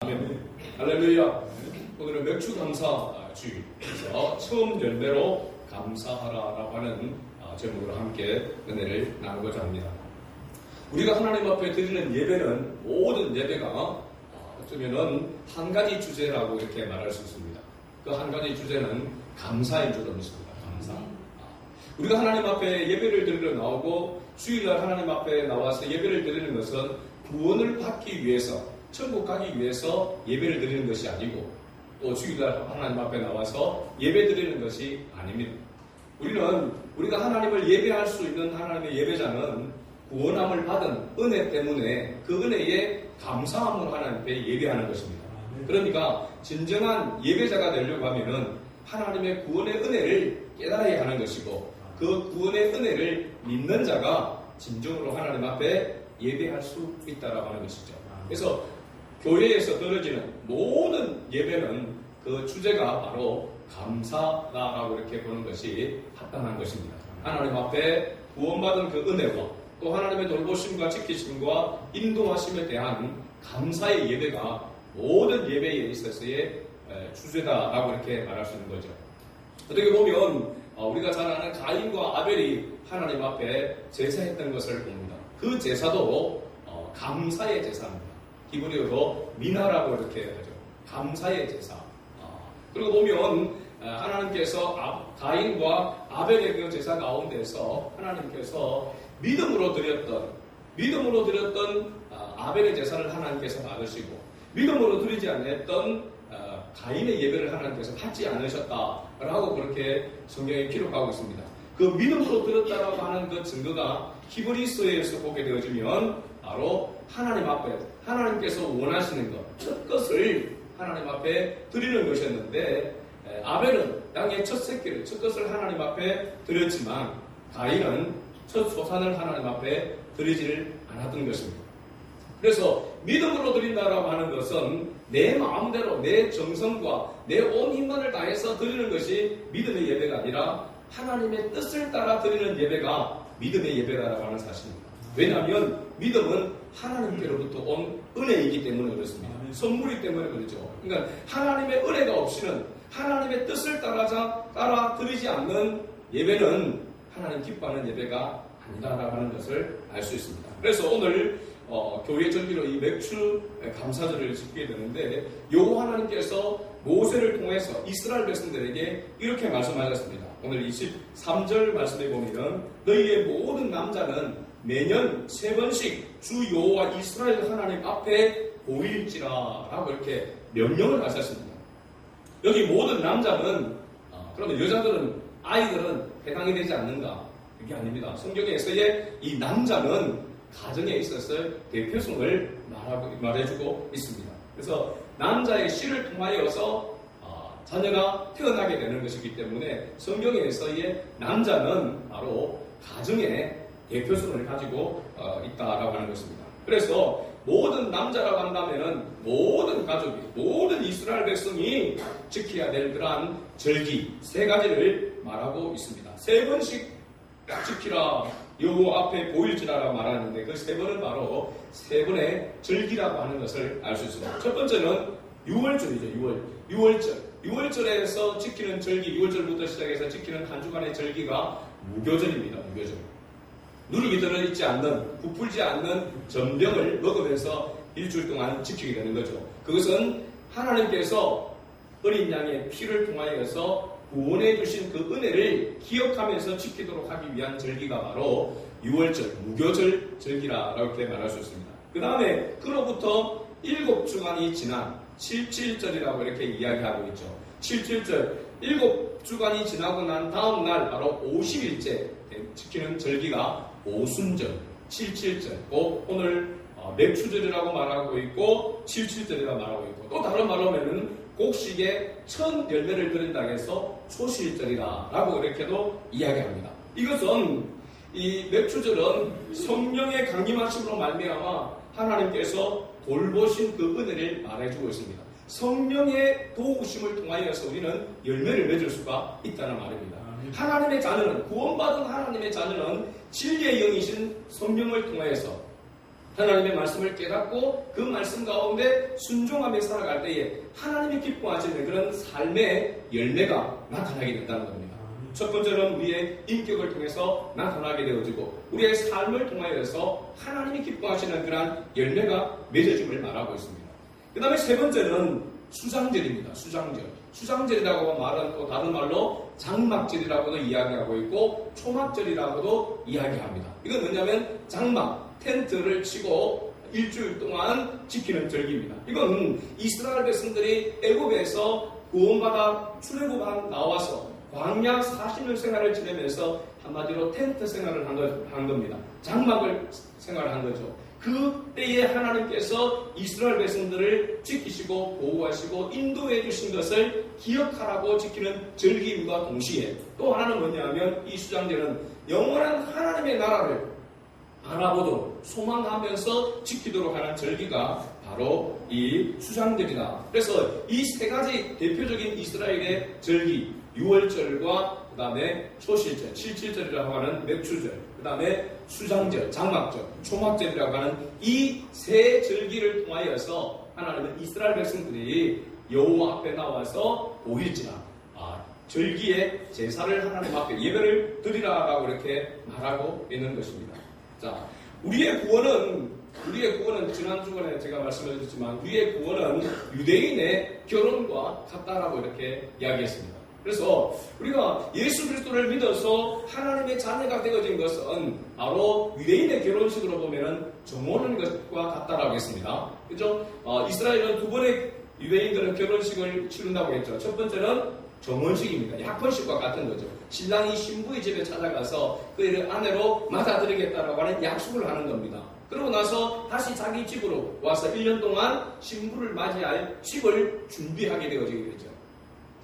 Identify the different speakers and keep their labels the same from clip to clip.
Speaker 1: 아멘. 할렐루야. 오늘은 맥주 감사 주일에서 처음 열매로 감사하라라고 하는 제목으로 함께 은혜를 나누고자 합니다. 우리가 하나님 앞에 드리는 예배는 모든 예배가 어쩌면은 한 가지 주제라고 이렇게 말할 수 있습니다. 그 한 가지 주제는 감사인 줄로 믿습니다. 감사. 우리가 하나님 앞에 예배를 드리러 나오고 주일날 하나님 앞에 나와서 예배를 드리는 것은 구원을 받기 위해서, 천국 가기 위해서 예배를 드리는 것이 아니고, 또 주일날 하나님 앞에 나와서 예배 드리는 것이 아닙니다. 우리가 하나님을 예배할 수 있는 하나님의 예배자는 구원함을 받은 은혜 때문에 그 은혜에 감사함으로 하나님 앞에 예배하는 것입니다. 그러니까 진정한 예배자가 되려고 하면은 하나님의 구원의 은혜를 깨달아야 하는 것이고, 그 구원의 은혜를 믿는 자가 진정으로 하나님 앞에 예배할 수 있다라고 하는 것이죠. 그래서 교회에서 드려지는 모든 예배는 그 주제가 바로 감사다라고 이렇게 보는 것이 합당한 것입니다. 하나님 앞에 구원받은 그 은혜와 또 하나님의 돌보심과 지키심과 인도하심에 대한 감사의 예배가 모든 예배에 있어서의 주제다라고 이렇게 말할 수 있는 거죠. 어떻게 보면 우리가 잘 아는 가인과 아벨이 하나님 앞에 제사했던 것을 봅니다. 그 제사도 감사의 제사입니다. 히브리어로 미나라고 이렇게 하죠. 감사의 제사. 그리고 보면 하나님께서 가인과 아벨의 그 제사 가운데서 하나님께서 믿음으로 드렸던 아벨의 제사를 하나님께서 받으시고, 믿음으로 드리지 않았던 가인의 예배를 하나님께서 받지 않으셨다라고 그렇게 성경에 기록하고 있습니다. 그 믿음으로 드렸다라고 하는 그 증거가 히브리서에서 보게 되어지면 바로 하나님 앞에 하나님께서 원하시는 것, 첫 것을 하나님 앞에 드리는 것이었는데, 아벨은 땅의 첫 새끼를, 첫 것을 하나님 앞에 드렸지만 가인은 첫 소산을 하나님 앞에 드리지를 않았던 것입니다. 그래서 믿음으로 드린다라고 하는 것은 내 마음대로 내 정성과 내 온 힘만을 다해서 드리는 것이 믿음의 예배가 아니라 하나님의 뜻을 따라 드리는 예배가 믿음의 예배라고 하는 사실입니다. 왜냐하면 믿음은 하나님께로부터 온 은혜이기 때문에 그렇습니다. 선물이기 때문에 그렇죠. 그러니까 하나님의 은혜가 없이는 하나님의 뜻을 따라 드리지 않는 예배는 하나님 기뻐하는 예배가 아니다라고 하는 것을 알 수 있습니다. 그래서 오늘 교회 절기로 이 맥주 감사절을 지키게 되는데, 여호와 하나님께서 모세를 통해서 이스라엘 백성들에게 이렇게 말씀하셨습니다. 오늘 23절 말씀에 보면 너희의 모든 남자는 매년 3번씩 주 여호와 이스라엘 하나님 앞에 보일지라라고 이렇게 명령을 하셨습니다. 여기 모든 남자는 그러면 여자들은, 아이들은 해당이 되지 않는가? 그게 아닙니다. 성경에서의 이 남자는 가정에 있어서 대표성을 말해주고 있습니다. 그래서 남자의 씨를 통하여서 자녀가 태어나게 되는 것이기 때문에 성경에서의 남자는 바로 가정의 대표성을 가지고 있다라고 하는 것입니다. 그래서 모든 남자라고 한다면은 모든 가족이, 모든 이스라엘 백성이 지켜야 될 그러한 절기 3가지를 말하고 있습니다. 3번씩 지키라, 여호와 앞에 보일지라라고 말하는데, 그 3번은 바로 3번의 절기라고 하는 것을 알 수 있습니다. 첫 번째는 6월절이죠. 6월절에서 지키는 절기, 6월절부터 시작해서 지키는 한 주간의 절기가 무교절입니다. 무교절. 누룩이 들어있지 않는, 부풀지 않는 전병을 먹으면서 일주일 동안 지키게 되는 거죠. 그것은 하나님께서 어린 양의 피를 통하여서 구원해 주신 그 은혜를 기억하면서 지키도록 하기 위한 절기가 바로 6월절, 무교절 절기라고 이렇게 말할 수 있습니다. 그 다음에 그로부터 7주간이 지난 77절이라고 이렇게 이야기하고 있죠. 77절, 7주간이 지나고 난 다음 날 바로 50일째 지키는 절기가 오순절, 77절, 오늘 맥주절이라고 말하고 있고 77절이라고 말하고 있고, 또 다른 말로 하면은 곡식의 첫 열매를 드린다고 해서 초실절이라고 이렇게도 이야기합니다. 이것은 이 맥주절은 성령의 강림하심으로 말미암아 하나님께서 돌보신 그 은혜를 말해주고 있습니다. 성령의 도우심을 통하여서 우리는 열매를 맺을 수가 있다는 말입니다. 하나님의 자녀는, 구원받은 하나님의 자녀는 진리의 영이신 성령을 통하여서 하나님의 말씀을 깨닫고 그 말씀 가운데 순종하며 살아갈 때에 하나님이 기뻐하시는 그런 삶의 열매가 나타나게 된다는 겁니다. 첫 번째는 우리의 인격을 통해서 나타나게 되어지고 우리의 삶을 통하여서 하나님이 기뻐하시는 그런 열매가 맺어짐을 말하고 있습니다. 그 다음에 세 번째는 수장절입니다. 수장절. 수장절이라고 말은 또 다른 말로 장막절이라고도 이야기하고 있고 초막절이라고도 이야기합니다. 이건 뭐냐면 장막, 텐트를 치고 일주일 동안 지키는 절기입니다. 이건 이스라엘 백성들이 애굽에서 구원받아 출애굽한 나와서 광야 40년 생활을 지내면서 한마디로 텐트 생활을 한 겁니다. 장막을 생활한 거죠. 그 때에 하나님께서 이스라엘 백성들을 지키시고 보호하시고 인도해 주신 것을 기억하라고 지키는 절기임과 동시에 또 하나는 뭐냐면 이 수장절은 영원한 하나님의 나라를 바라보도록 소망하면서 지키도록 하는 절기가 바로 이 수장절이다. 그래서 이 세 가지 대표적인 이스라엘의 절기, 유월절과 그 다음에 초실절, 칠칠절이라고 하는 맥추절, 그 다음에 수장절, 장막절, 초막절이라고 하는 이 세 절기를 통하여서 하나님은 이스라엘 백성들이 여호와 앞에 나와서 보일지라 절기에 제사를 하나님 앞에 예배를 드리라라고 이렇게 말하고 있는 것입니다. 자, 우리의 구원은 지난 주간에 제가 말씀을 드렸지만 우리의 구원은 유대인의 결혼과 같다라고 이렇게 이야기했습니다. 그래서 우리가 예수 그리스도를 믿어서 하나님의 자녀가 되어진 것은 바로 유대인의 결혼식으로 보면 정혼하는 것과 같다라고 했습니다. 그죠? 이스라엘은 두 번의 유대인들은 결혼식을 치른다고 했죠. 첫 번째는 정혼식입니다. 약혼식과 같은 거죠. 신랑이 신부의 집에 찾아가서 그의 아내로 맞아들이겠다라고 하는 약속을 하는 겁니다. 그러고 나서 다시 자기 집으로 와서 1년 동안 신부를 맞이할 집을 준비하게 되어지게 되죠.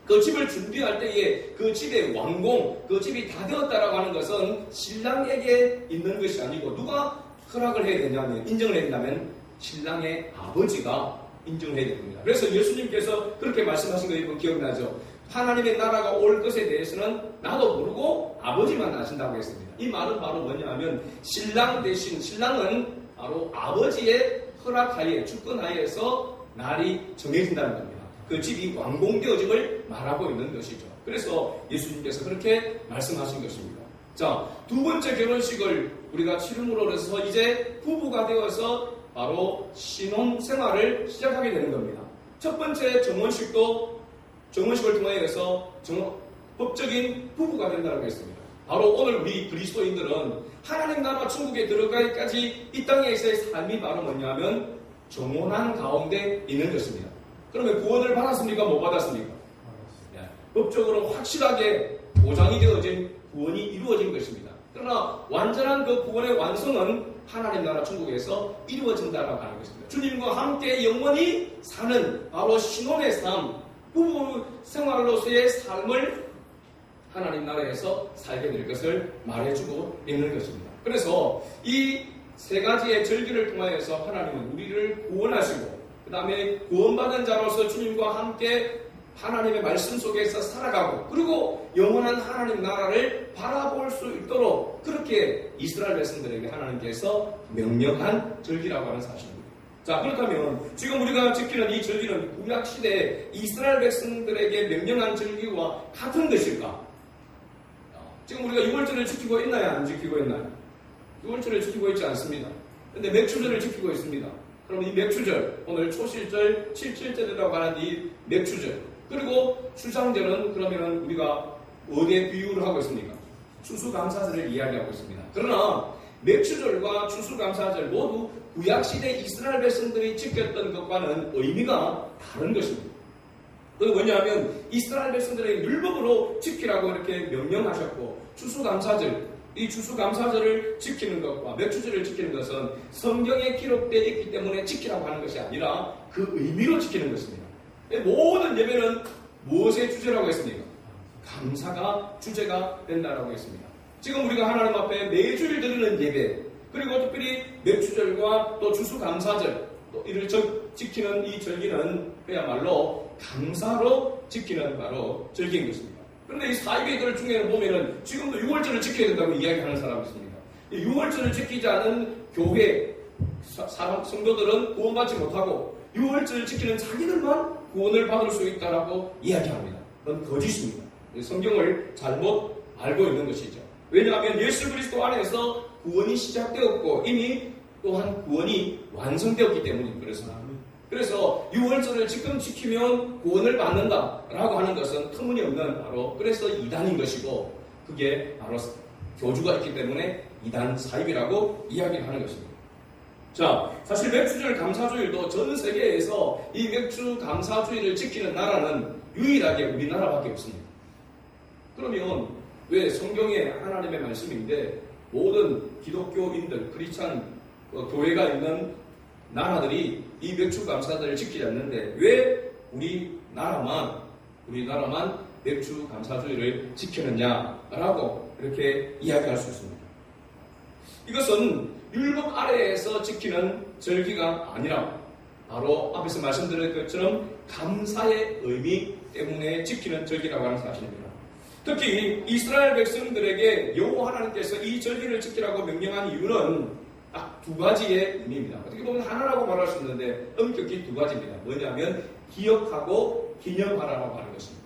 Speaker 1: 그 집을 준비할 때에 그 집의 완공, 그 집이 다 되었다라고 하는 것은 신랑에게 있는 것이 아니고 누가 허락을 해야 되냐면, 인정을 해야 된다면 신랑의 아버지가 인정을 해야 됩니다. 그래서 예수님께서 그렇게 말씀하신 거 여러분 기억나죠? 하나님의 나라가 올 것에 대해서는 나도 모르고 아버지만 아신다고 했습니다. 이 말은 바로 뭐냐면 신랑 대신 신랑은 바로 아버지의 허락하에 주권하에서 날이 정해진다는 겁니다. 그 집이 완공되어짐을 말하고 있는 것이죠. 그래서 예수님께서 그렇게 말씀하신 것입니다. 자, 두 번째 결혼식을 우리가 치름으로 해서 이제 부부가 되어서 바로 신혼생활을 시작하게 되는 겁니다. 첫 번째 정혼식을 통해서 법적인 부부가 된다고 했습니다. 바로 오늘 우리 그리스도인들은 하나님 나라 천국에 들어가기까지 이 땅에서의 삶이 바로 뭐냐면 정혼한 가운데 있는 것입니다. 그러면 구원을 받았습니까? 못 받았습니까? 법적으로 확실하게 보장이 되어진 구원이 이루어진 것입니다. 그러나 완전한 그 구원의 완성은 하나님 나라 천국에서 이루어진다고 하는 것입니다. 주님과 함께 영원히 사는 바로 신혼의 삶, 부부 생활로서의 삶을 하나님 나라에서 살게 될 것을 말해주고 있는 것입니다. 그래서 이 세 가지의 절기를 통하여서 하나님은 우리를 구원하시고 그 다음에 구원받은 자로서 주님과 함께 하나님의 말씀 속에서 살아가고 그리고 영원한 하나님 나라를 바라볼 수 있도록 그렇게 이스라엘 백성들에게 하나님께서 명령한 절기라고 하는 사실입니다. 자, 그렇다면 지금 우리가 지키는 이 절기는 구약시대 이스라엘 백성들에게 명령한 절기와 같은 것일까? 지금 우리가 유월절을 지키고 있나요? 안 지키고 있나요? 유월절을 지키고 있지 않습니다. 그런데 맥추절을 지키고 있습니다. 그럼 이 맥추절, 오늘 초실절, 칠칠절이라고 하는 이 맥추절, 그리고 수장절은 그러면 우리가 어디에 비유를 하고 있습니까? 추수감사절을 이야기하고 있습니다. 그러나 맥추절과 추수감사절 모두 구약시대 이스라엘 백성들이 지켰던 것과는 의미가 다른 것입니다. 그게 뭐냐면 이스라엘 백성들에게 율법으로 지키라고 이렇게 명령하셨고 추수감사절, 이 추수감사절을 지키는 것과 맥추절을 지키는 것은 성경에 기록되어 있기 때문에 지키라고 하는 것이 아니라 그 의미로 지키는 것입니다. 모든 예배는 무엇의 주제라고 했습니까? 감사가 주제가 된다라고 했습니다. 지금 우리가 하나님 앞에 매주일 드리는 예배, 그리고 특별히 맥추절과 또 추수감사절, 또 이를 지키는 이 절기는 그야말로 감사로 지키는 바로 절기인 것입니다. 그런데 이 사이비들 중에는 보면은 지금도 6월절을 지켜야 된다고 이야기하는 사람이 있습니다. 6월절을 지키지 않은 교회, 성도들은 구원받지 못하고 유월절을 지키는 자기들만 구원을 받을 수 있다라고 이야기합니다. 그건 거짓입니다. 성경을 잘못 알고 있는 것이죠. 왜냐하면 예수 그리스도 안에서 구원이 시작되었고 이미 또한 구원이 완성되었기 때문에 그렇습니다. 그래서 유월절을 지금 지키면 구원을 받는다라고 하는 것은 터무니없는 바로 그래서 이단인 것이고 그게 바로 교주가 있기 때문에 이단 사입이라고 이야기를 하는 것입니다. 자, 사실 맥주절 감사주일도 전 세계에서 이 맥주 감사주일을 지키는 나라는 유일하게 우리나라밖에 없습니다. 그러면 왜 성경에 하나님의 말씀인데 모든 기독교인들, 크리스찬 교회가 있는 나라들이 이 맥주 감사절을 지키지 않는데 왜 우리나라만 맥주 감사주일을 지키느냐라고 이렇게 이야기할 수 있습니다. 이것은 율법 아래에서 지키는 절기가 아니라 바로 앞에서 말씀드린 것처럼 감사의 의미 때문에 지키는 절기라고 하는 사실입니다. 특히 이스라엘 백성들에게 여호와 하나님께서 이 절기를 지키라고 명령한 이유는 딱 두 가지의 의미입니다. 어떻게 보면 하나라고 말할 수 있는데 엄격히 두 가지입니다. 뭐냐면 기억하고 기념하라고 하는 것입니다.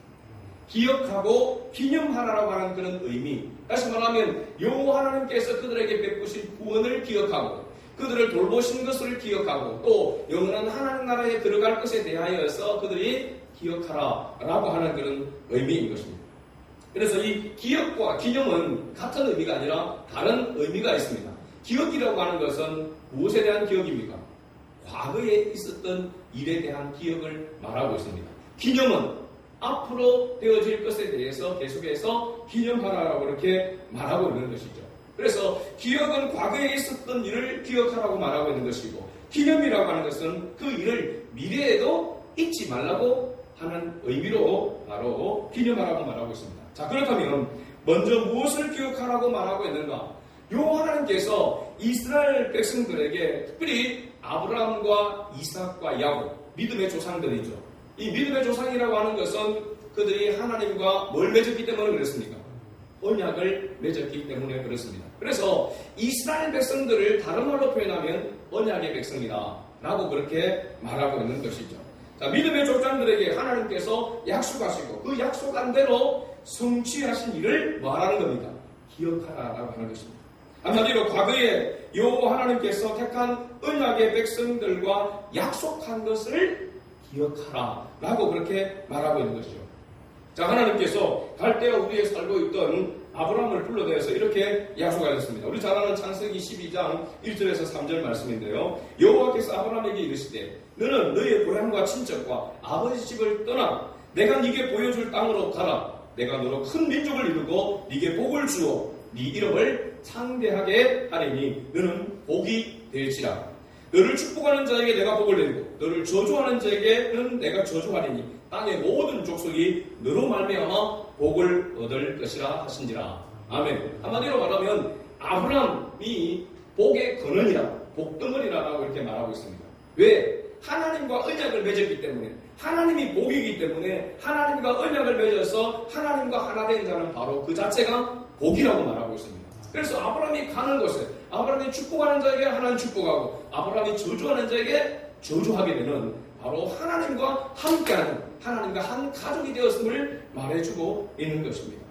Speaker 1: 기억하고 기념하라고 하는 그런 의미. 다시 말하면 여호와 하나님께서 그들에게 베푸신 구원을 기억하고 그들을 돌보신 것을 기억하고 또 영원한 하나님 나라에 들어갈 것에 대하여서 그들이 기억하라라고 하는 그런 의미인 것입니다. 그래서 이 기억과 기념은 같은 의미가 아니라 다른 의미가 있습니다. 기억이라고 하는 것은 무엇에 대한 기억입니까? 과거에 있었던 일에 대한 기억을 말하고 있습니다. 기념은 앞으로 되어질 것에 대해서 계속해서 기념하라고 이렇게 말하고 있는 것이죠. 그래서 기억은 과거에 있었던 일을 기억하라고 말하고 있는 것이고 기념이라고 하는 것은 그 일을 미래에도 잊지 말라고 하는 의미로 바로 기념하라고 말하고 있습니다. 자, 그렇다면 먼저 무엇을 기억하라고 말하고 있는가? 여호와 하나님께서 이스라엘 백성들에게 특별히 아브라함과 이삭과 야곱, 믿음의 조상들이죠. 이 믿음의 조상이라고 하는 것은 그들이 하나님과 뭘 맺었기 때문에 그렇습니까? 언약을 맺었기 때문에 그렇습니다. 그래서 이스라엘 백성들을 다른 말로 표현하면 언약의 백성이다 라고 그렇게 말하고 있는 것이죠. 자, 믿음의 족장들에게 하나님께서 약속하시고 그 약속한 대로 성취하신 일을 말하는 겁니다. 기억하라라고 하는 것입니다. 한마디로 과거에 여호와 하나님께서 택한 언약의 백성들과 약속한 것을 기억하라라고 그렇게 말하고 있는 것이죠. 자, 하나님께서 갈대아 우리에 살고 있던 아브라함을 불러내서 이렇게 약속하셨습니다. 우리 잘 아는 창세기 12장 1절에서 3절 말씀인데요. 여호와께서 아브라함에게 이르시되 너는 너의 고향과 친척과 아버지 집을 떠나 내가 네게 보여줄 땅으로 가라. 내가 너로 큰 민족을 이루고 네게 복을 주어 네 이름을 창대하게 하리니 너는 복이 될지라. 너를 축복하는 자에게 내가 복을 내리고 너를 저주하는 자에게는 내가 저주하리니 땅의 모든 족속이 너로 말미암아 복을 얻을 것이라 하신지라. 아멘. 한마디로 말하면 아브라함이 복의 근원이라 복덩어리라고 이렇게 말하고 있습니다. 왜? 하나님과 언약을 맺었기 때문에 하나님이 복이기 때문에 하나님과 언약을 맺어서 하나님과 하나 된 자는 바로 그 자체가 복이라고 말하고 있습니다. 그래서 아브라함이 가는 곳에 아브라함이 축복하는 자에게 하나님 축복하고 아브라함이 저주하는 자에게 저주하게 되는 바로 하나님과 함께하는 하나님과 한 가족이 되었음을 말해주고 있는 것입니다.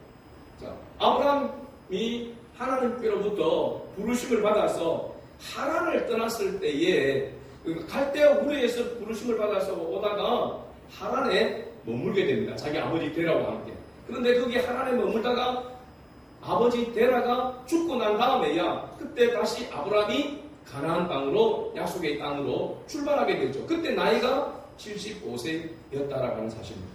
Speaker 1: 자, 아브라함이 하나님께로부터 부르심을 받아서 하란을 떠났을 때에 갈대아 우르에서 부르심을 받아서 오다가 하란에 머물게 됩니다. 자기 아버지 데라와 함께. 그런데 거기 하란에 머물다가 아버지 데라가 죽고 난 다음에야 그때 다시 아브라함이 가나안 땅으로 약속의 땅으로 출발하게 되죠. 그때 나이가 75세였다라고 하는 사실입니다.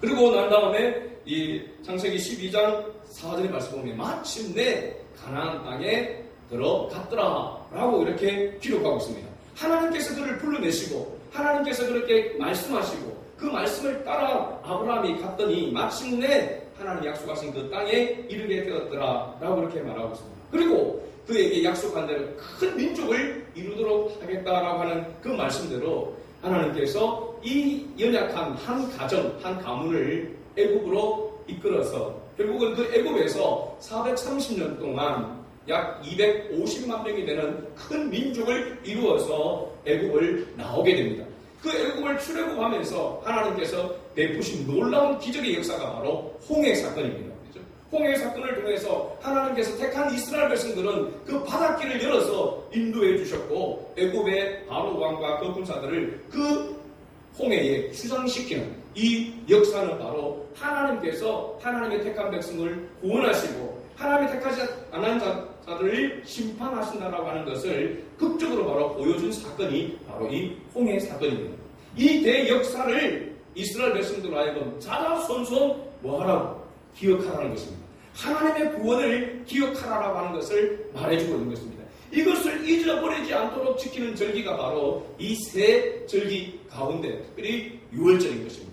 Speaker 1: 그리고 난 다음에 이 창세기 12장 4절의 말씀 보면 마침내 가나안 땅에 들어갔더라 라고 이렇게 기록하고 있습니다. 하나님께서 그를 불러내시고 하나님께서 그렇게 말씀하시고 그 말씀을 따라 아브라함이 갔더니 마침내 하나님 약속하신 그 땅에 이르게 되었더라 라고 이렇게 말하고 있습니다. 그리고 그에게 약속한 대로 큰 민족을 이루도록 하겠다라고 하는 그 말씀대로 하나님께서 이 연약한 한 가정, 한 가문을 애굽으로 이끌어서 결국은 그 애굽에서 430년 동안 약 250만 명이 되는 큰 민족을 이루어서 애굽을 나오게 됩니다. 그 애굽을 출애굽하면서 하나님께서 베푸신 놀라운 기적의 역사가 바로 홍해 사건입니다. 그렇죠? 홍해 사건을 통해서 하나님께서 택한 이스라엘 백성들은 그 바닷길을 열어서 인도해 주셨고 애굽의 바로 왕과 그 군사들을 그 홍해에 추상시키는 이 역사는 바로 하나님께서 하나님의 택한 백성을 구원하시고 하나님의 택하지 않은 자들을 심판하신다라고 하는 것을 극적으로 바로 보여준 사건이 바로 이 홍해 사건입니다. 이 대역사를 이스라엘 백성들로 하여금 자자손손 뭐하라고? 기억하라는 것입니다. 하나님의 구원을 기억하라고 하는 것을 말해주고 있는 것입니다. 이것을 잊어버리지 않도록 지키는 절기가 바로 이 세 절기 가운데 특별히 6월절인 것입니다.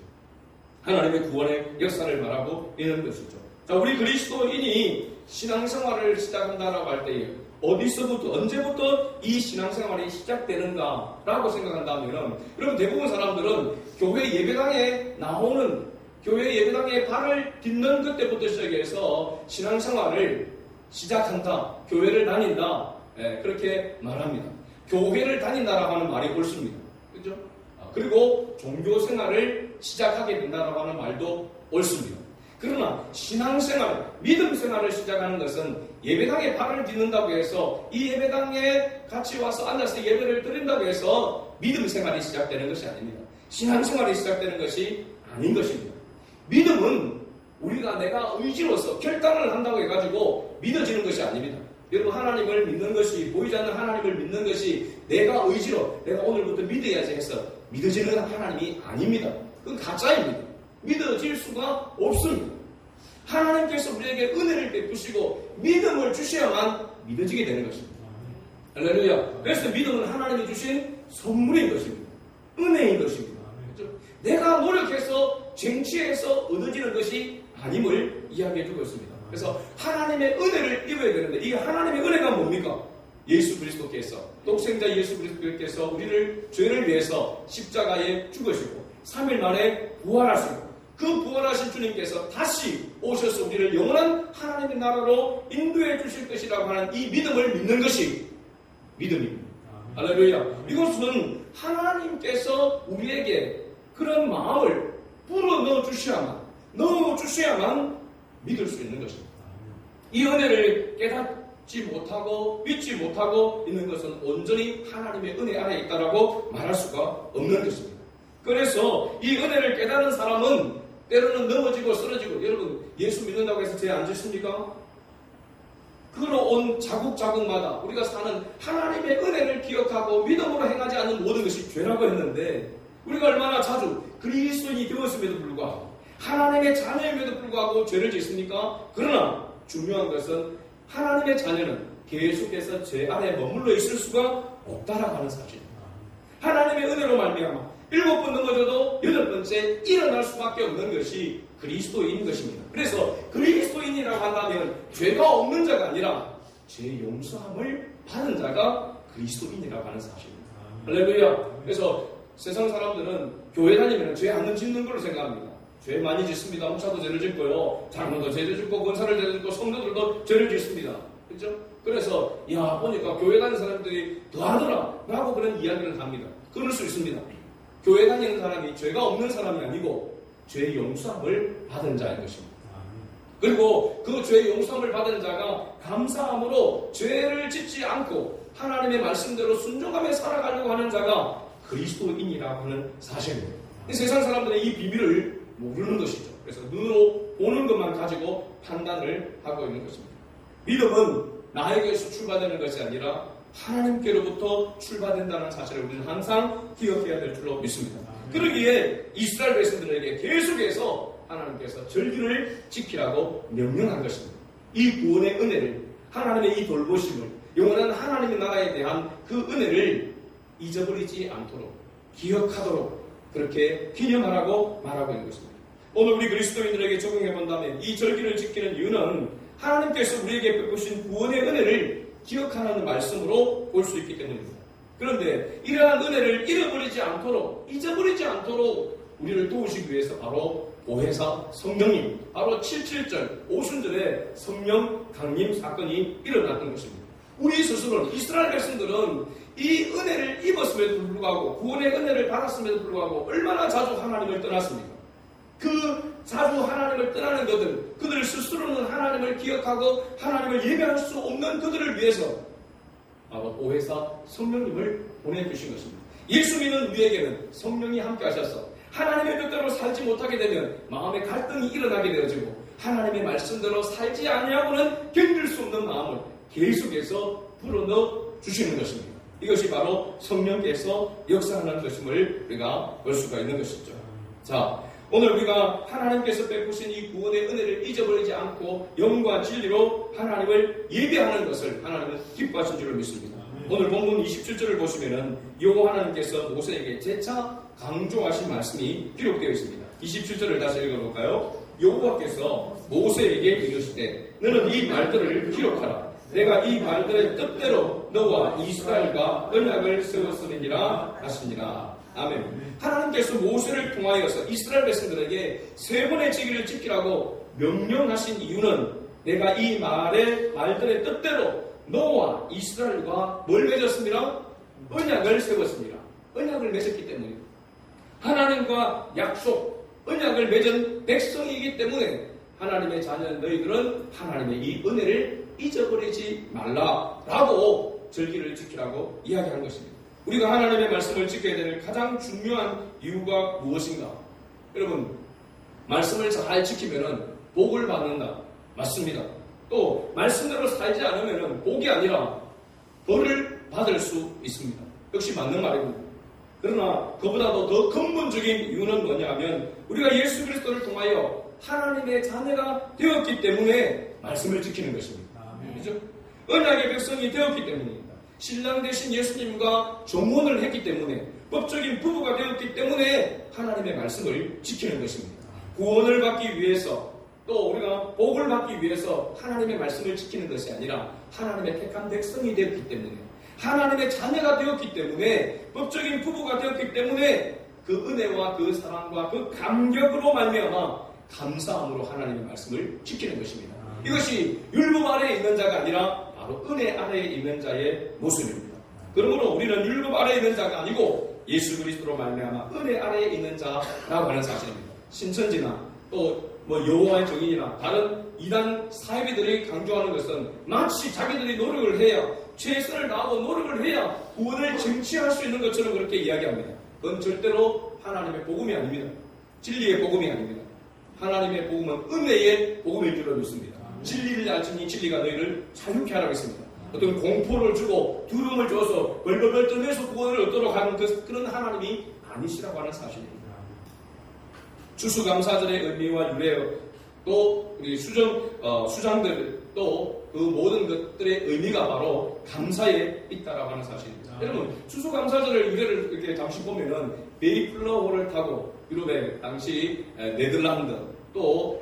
Speaker 1: 하나님의 구원의 역사를 말하고 있는 것이죠. 자, 우리 그리스도인이 신앙생활을 시작한다라고 할 때 어디서부터 언제부터 이 신앙생활이 시작되는가라고 생각한다면 여러분 대부분 사람들은 교회 예배당에 나오는 교회 예배당에 발을 딛는 그때부터 시작해서 신앙생활을 시작한다, 교회를 다닌다, 그렇게 말합니다. 교회를 다닌다라고 하는 말이 옳습니다. 그렇죠? 그리고 종교생활을 시작하게 된다라고 하는 말도 옳습니다. 그러나 신앙생활, 믿음생활을 시작하는 것은 예배당에 발을 딛는다고 해서 이 예배당에 같이 와서 앉아서 예배를 드린다고 해서 믿음생활이 시작되는 것이 아닙니다. 신앙생활이 시작되는 것이 아닌 것입니다. 믿음은 우리가 내가 의지로서 결단을 한다고 해가지고 믿어지는 것이 아닙니다. 여러분 하나님을 믿는 것이 보이지 않는 하나님을 믿는 것이 내가 의지로 내가 오늘부터 믿어야지 해서 믿어지는 하나님이 아닙니다. 그건 가짜입니다. 믿어질 수가 없습니다. 하나님께서 우리에게 은혜를 베푸시고 믿음을 주셔야만 믿어지게 되는 것입니다. 할렐루야. 그래서 믿음은 하나님이 주신 선물인 것입니다. 은혜인 것입니다. 그렇죠? 내가 노력해서 쟁취해서 얻어지는 것이 아님을 이야기해주고 있습니다. 그래서 하나님의 은혜를 입어야 되는데 이 하나님의 은혜가 뭡니까? 예수 그리스도께서 독생자 예수 그리스도께서 우리를 죄를 위해서 십자가에 죽으시고 3일 만에 부활하시고 그 부활하신 주님께서 다시 오셔서 우리를 영원한 하나님의 나라로 인도해 주실 것이라고 하는 이 믿음을 믿는 것이 믿음입니다. 할렐루야. 이것은 하나님께서 우리에게 그런 마음을 불어넣어 주셔야만 믿을 수 있는 것입니다. 이 은혜를 깨닫지 못하고 믿지 못하고 있는 것은 온전히 하나님의 은혜 아래에 있다라고 말할 수가 없는 것입니다. 그래서 이 은혜를 깨닫는 사람은 때로는 넘어지고 쓰러지고, 여러분 예수 믿는다고 해서 죄 안 짓습니까? 걸어온 자국자국마다 우리가 사는 하나님의 은혜를 기억하고 믿음으로 행하지 않는 모든 것이 죄라고 했는데 우리가 얼마나 자주 그리스도인이 되었음에도 불구하고 하나님의 자녀임에도 불구하고 죄를 짓습니까? 그러나 중요한 것은 하나님의 자녀는 계속해서 죄 아래에 머물러 있을 수가 없다라고 하는 사실입니다. 하나님의 은혜로 말미암아 7번 넘어져도 8번째 일어날 수밖에 없는 것이 그리스도인인 것입니다. 그래서 그리스도인이라고 한다면 죄가 없는 자가 아니라 죄 용서함을 받은 자가 그리스도인이라고 하는 사실입니다. 할렐루야. 그래서 세상 사람들은 교회 다니면 죄 안 짓는 걸로 생각합니다. 죄 많이 짓습니다. 목사도 죄를 짓고요, 장로도 죄를 짓고 권사를 죄를 짓고 성도들도 죄를 짓습니다. 그렇죠? 그래서 보니까 교회 다니는 사람들이 더하더라 라고 그런 이야기를 합니다. 그럴 수 있습니다. 교회 다니는 사람이 죄가 없는 사람이 아니고 죄 용서함을 받은 자인 것입니다. 그리고 그 죄 용서함을 받은 자가 감사함으로 죄를 짓지 않고 하나님의 말씀대로 순종하며 살아가려고 하는 자가 그리스도인이라고 하는 사실입니다. 세상 사람들은 이 비밀을 모르는 것이죠. 그래서 눈으로 보는 것만 가지고 판단을 하고 있는 것입니다. 믿음은 나에게서 출발되는 것이 아니라 하나님께로부터 출발된다는 사실을 우리는 항상 기억해야 될 줄로 믿습니다. 그러기에 이스라엘 백성들에게 계속해서 하나님께서 절기를 지키라고 명령한 것입니다. 이 구원의 은혜를, 하나님의 이 돌보심을, 영원한 하나님의 나라에 대한 그 은혜를 잊어버리지 않도록 기억하도록 그렇게 기념하라고 말하고 있는 것입니다. 오늘 우리 그리스도인들에게 적용해 본다면 이 절기를 지키는 이유는 하나님께서 우리에게 베푸신 구원의 은혜를 기억하라는 말씀으로 볼 수 있기 때문입니다. 그런데 이러한 은혜를 잃어버리지 않도록, 잊어버리지 않도록 우리를 도우시기 위해서 바로 보혜사 성령님, 바로 77절 오순절에 성령 강림 사건이 일어났던 것입니다. 우리 스스로는, 이스라엘 백성들은 이 은혜를 입었음에도 불구하고, 구원의 은혜를 받았음에도 불구하고 얼마나 자주 하나님을 떠났습니까? 그 자주 하나님을 떠나는 그들 스스로는 하나님을 기억하고 하나님을 예배할 수 없는 그들을 위해서 바로 보혜사 성령님을 보내주신 것입니다. 예수 믿는 우리에게는 성령이 함께 하셔서 하나님의 뜻대로 살지 못하게 되면 마음의 갈등이 일어나게 되어지고, 하나님의 말씀대로 살지 아니하고는 견딜 수 없는 마음을 계속해서 불어넣어 주시는 것입니다. 이것이 바로 성령께서 역사하는 것임을 우리가 볼 수가 있는 것이죠. 자, 오늘 우리가 하나님께서 베푸신 이 구원의 은혜를 잊어버리지 않고 영과 진리로 하나님을 예배하는 것을 하나님은 기뻐하신 줄을 믿습니다. 오늘 본문 27절을 보시면은 여호와 하나님께서 모세에게 재차 강조하신 말씀이 기록되어 있습니다. 27절을 다시 읽어볼까요? 여호와께서 모세에게 이르시되 너는 이 말들을 기록하라. 내가 이 말들의 뜻대로 너와 이스라엘과 언약을 세웠으리라 하시니라. 아멘. 하나님께서 모세를 통하여서 이스라엘 백성들에게 세 번의 제기를 지키라고 명령하신 이유는 내가 이 말들의 뜻대로 너와 이스라엘과 뭘 맺었습니다? 언약을 세웠습니다. 언약을 맺었기 때문입니다. 하나님과 약속, 언약을 맺은 백성이기 때문에 하나님의 자녀 너희들은 하나님의 이 은혜를 잊어버리지 말라라고 절기를 지키라고 이야기하는 것입니다. 우리가 하나님의 말씀을 지켜야 될 가장 중요한 이유가 무엇인가? 여러분, 말씀을 잘 지키면은 복을 받는다. 맞습니다. 또 말씀대로 살지 않으면은 복이 아니라 벌을 받을 수 있습니다. 역시 맞는 말이고. 그러나 그보다도 더 근본적인 이유는 뭐냐면 우리가 예수 그리스도를 통하여 하나님의 자녀가 되었기 때문에 말씀을 지키는 것입니다. 그렇죠? 언약의 백성이 되었기 때문입니다. 신랑 되신 예수님과 정혼을 했기 때문에, 법적인 부부가 되었기 때문에 하나님의 말씀을 지키는 것입니다. 구원을 받기 위해서, 또 우리가 복을 받기 위해서 하나님의 말씀을 지키는 것이 아니라 하나님의 택한 백성이 되었기 때문에, 하나님의 자녀가 되었기 때문에, 법적인 부부가 되었기 때문에 그 은혜와 그 사랑과 그 감격으로 말미암아 감사함으로 하나님의 말씀을 지키는 것입니다. 이것이 율법 아래에 있는 자가 아니라 바로 은혜 아래에 있는 자의 모습입니다. 그러므로 우리는 율법 아래에 있는 자가 아니고 예수 그리스도로 말미암아 은혜 아래에 있는 자라고 하는 사실입니다. 신천지나 또 여호와의 증인이나 다른 이단 사이비들이 강조하는 것은 마치 자기들이 노력을 해야, 최선을 다하고 노력을 해야 구원을 쟁취할 수 있는 것처럼 그렇게 이야기합니다. 그건 절대로 하나님의 복음이 아닙니다. 진리의 복음이 아닙니다. 하나님의 복음은 은혜의 복음일 줄로 믿습니다. 진리를 알지니 진리가 너희를 자유케 하라고 했습니다. 어떤 공포를 주고 두려움을 줘서 벌벌벌 떨면서 구원을 얻도록 하는 그런 하나님이 아니시라고 하는 사실입니다. 추수감사절의 의미와 유래, 또 우리 수장들, 또 그 모든 것들의 의미가 바로 감사에 있다라고 하는 사실입니다. 여러분, 추수감사절의 유래를 이렇게 잠시 보면은 베이플러호를 타고 유럽의 당시 네덜란드, 또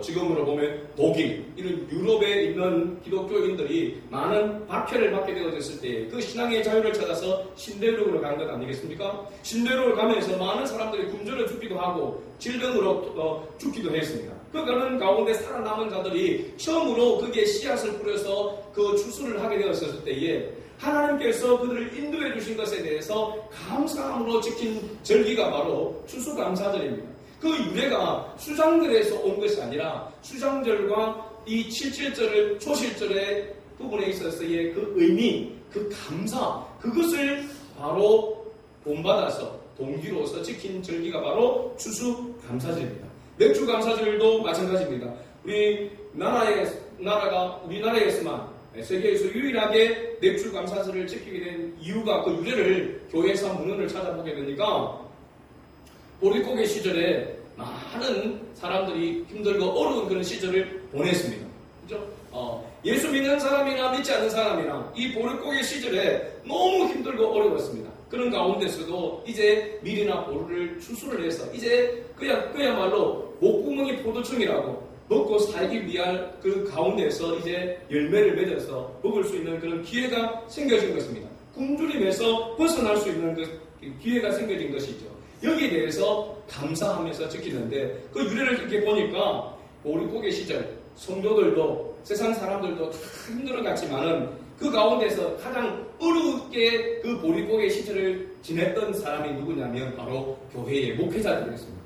Speaker 1: 지금으로 보면 독일, 이런 유럽에 있는 기독교인들이 많은 박해를 받게 되어졌을 때 그 신앙의 자유를 찾아서 신대륙으로 간 것 아니겠습니까? 신대륙을 가면서 많은 사람들이 굶주려 죽기도 하고 질병으로 죽기도 했습니다. 그 가는 가운데 살아남은 자들이 처음으로 거기에 씨앗을 뿌려서 그 추수를 하게 되었을 때에 하나님께서 그들을 인도해 주신 것에 대해서 감사함으로 지킨 절기가 바로 추수감사절입니다. 그 유래가 수장절에서 온 것이 아니라 수장절과 이 77절의 초실절의 부분에 있어서의 그 의미, 그 감사, 그것을 바로 본받아서 동기로서 지킨 절기가 바로 추수감사절입니다. 맥주감사절도 마찬가지입니다. 우리나라에서만 세계에서 유일하게 맥주감사절을 지키게 된 이유가, 그 유래를 교회사 문헌을 찾아보게 되니까 보릿고개 시절에 많은 사람들이 힘들고 어려운 그런 시절을 보냈습니다. 그죠? 예수 믿는 사람이나 믿지 않는 사람이나 이 보릿고개 시절에 너무 힘들고 어려웠습니다. 그런 가운데서도 이제 밀이나 보루를 추수를 해서 이제 그야말로 목구멍이 포도청이라고 먹고 살기 위한 그 가운데서 이제 열매를 맺어서 먹을 수 있는 그런 기회가 생겨진 것입니다. 굶주림에서 벗어날 수 있는 그 기회가 생겨진 것이죠. 여기에 대해서 감사하면서 지키는데 그 유래를 이렇게 보니까 보릿고개 시절 성도들도 세상 사람들도 다 힘들어갔지만은 그 가운데서 가장 어렵게 그 보릿고개 시절을 지냈던 사람이 누구냐면 바로 교회의 목회자들이었습니다.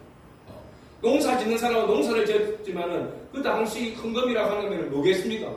Speaker 1: 농사 짓는 사람은 농사를 짓지만은 그 당시 헌금이라고 하는 것은 뭐겠습니까?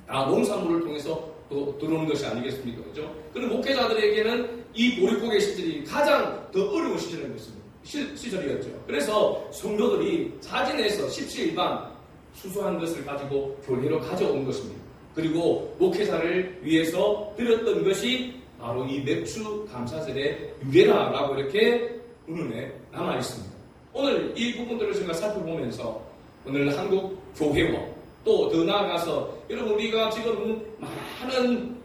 Speaker 1: 농산물을 통해서 또 들어오는 것이 아니겠습니까? 그죠? 그런 목회자들에게는 이 보릿고개 시절이 가장 더 어려운 시절이었죠. 그래서 성도들이 자진해서 십시일반 수수한 것을 가지고 교회로 가져온 것입니다. 그리고 목회자를 위해서 드렸던 것이 바로 이 맥주 감사절의 유래라라고 이렇게 은은에 남아 있습니다. 오늘 이 부분들을 제가 살펴보면서 오늘 한국 교회와 또 더 나아가서 여러분 우리가 지금 많은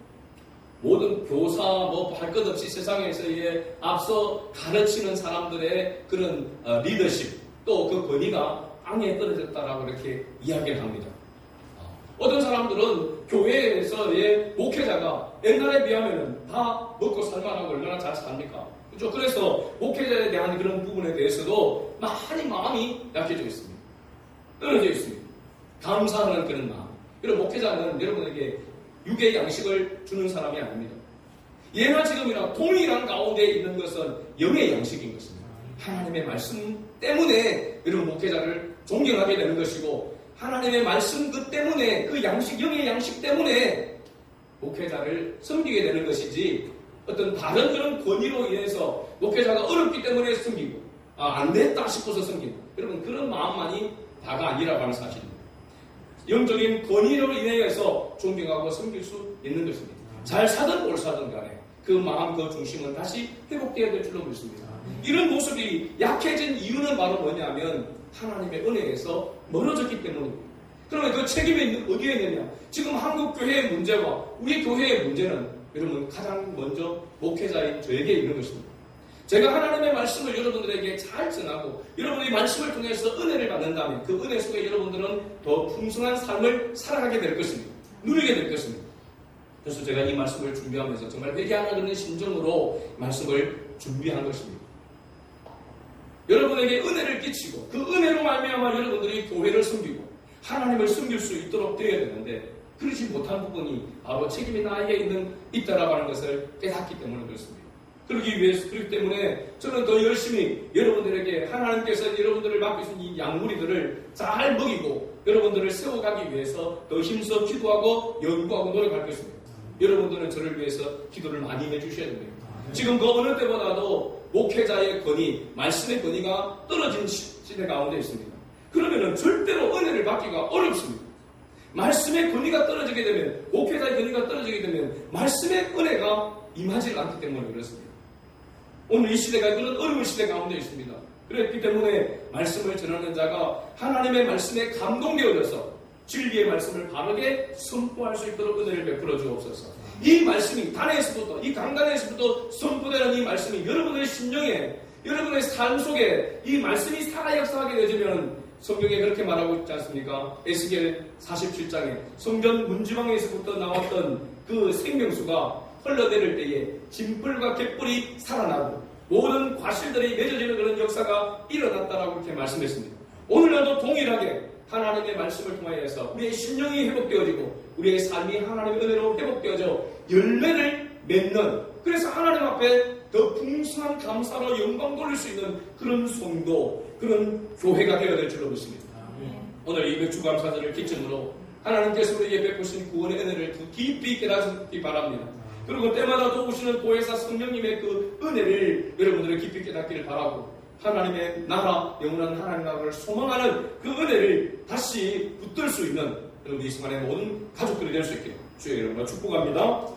Speaker 1: 모든 교사 할 것 없이 세상에서의 앞서 가르치는 사람들의 그런 리더십 또 그 권위가 땅에 떨어졌다라고 이렇게 이야기를 합니다. 어떤 사람들은 교회에서의 목회자가 옛날에 비하면 다 먹고 살만하고 얼마나 잘 삽니까? 그렇죠? 그래서 목회자에 대한 그런 부분에 대해서도 많이 마음이 약해져 있습니다. 떨어져 있습니다. 감사하는 그런 마음. 그리고 목회자는 여러분에게 육의 양식을 주는 사람이 아닙니다. 예나 지금이나 동일한 가운데 있는 것은 영의 양식인 것입니다. 하나님의 말씀 때문에 여러분 목회자를 존경하게 되는 것이고 하나님의 말씀 그 때문에 그 양식, 영의 양식 때문에 목회자를 섬기게 되는 것이지 어떤 다른 그런 권위로 인해서 목회자가 어렵기 때문에 섬기고 안 됐다 싶어서 섬기고 여러분 그런 마음만이 다가 아니라고 하는 사실입니다. 영적인 권위로 인해서 존경하고 섬길 수 있는 것입니다. 잘 사든 못 사든 간에 그 마음 그 중심은 다시 회복되어야 될 줄로 믿습니다. 이런 모습이 약해진 이유는 바로 뭐냐면 하나님의 은혜에서 멀어졌기 때문입니다. 그러면 그 책임이 어디에 있느냐? 지금 한국 교회의 문제와 우리 교회의 문제는 여러분 가장 먼저 목회자인 저에게 있는 것입니다. 제가 하나님의 말씀을 여러분들에게 잘 전하고 여러분의 말씀을 통해서 은혜를 받는다면 그 은혜 속에 여러분들은 더 풍성한 삶을 살아가게 될 것입니다. 누리게 될 것입니다. 그래서 제가 이 말씀을 준비하면서 정말 회개하는 심정으로 말씀을 준비한 것입니다. 여러분에게 은혜를 끼치고 그 은혜로 말미암아 여러분들이 교회를 섬기고 하나님을 섬길 수 있도록 되어야 되는데 그러지 못한 부분이 바로 책임이 나에게 있다라고 하는 것을 깨닫기 때문에 그렇습니다. 그렇기 때문에 저는 더 열심히 여러분들에게 하나님께서 여러분들을 맡기신 이 양무리들을 잘 먹이고 여러분들을 세워가기 위해서 더 힘써 기도하고 연구하고 노력할 것입니다. 여러분들은 저를 위해서 기도를 많이 해주셔야 됩니다. 지금 그 어느 때보다도 목회자의 권위, 말씀의 권위가 떨어진 시대 가운데 있습니다. 그러면은 절대로 은혜를 받기가 어렵습니다. 말씀의 권위가 떨어지게 되면, 목회자의 권위가 떨어지게 되면 말씀의 은혜가 임하지 않기 때문에 그렇습니다. 오늘 이 시대가 그런 어려운 시대 가운데 있습니다. 그렇기 때문에 말씀을 전하는 자가 하나님의 말씀에 감동되어져서 진리의 말씀을 바르게 선포할 수 있도록 은혜를 베풀어 주옵소서. 이 말씀이 단에서부터 이 강단에서부터 선포되는 이 말씀이 여러분의 심령에 여러분의 삶 속에 이 말씀이 살아 역사하게 되어지면 성경에 그렇게 말하고 있지 않습니까? 에스겔 47장에 성전 문지방에서부터 나왔던 그 생명수가 흘러내릴 때에 진풀과 갯불이 살아나고 모든 과실들이 맺어지는 그런 역사가 일어났다라고 이렇게 말씀했습니다. 오늘날도 동일하게 하나님의 말씀을 통하여서 우리의 심령이 회복되어지고 우리의 삶이 하나님의 은혜로 회복되어져 열매를 맺는 그래서 하나님 앞에 더 풍성한 감사로 영광 돌릴 수 있는 그런 성도 그런 교회가 되어야 될 줄로 믿습니다. 오늘 이 맥주감사절을 기점으로 하나님께서 우리에게 베푸신 구원의 은혜를 더 깊이 깨닫기 바랍니다. 그리고 때마다 도우시는 보혜사 성령님의 그 은혜를 여러분들이 깊이 깨닫기를 바라고 하나님의 나라, 영원한 하나님 나라를 소망하는 그 은혜를 다시 붙들 수 있는 여러분 이 시간의 모든 가족들이 될 수 있게 주의 이름으로 축복합니다.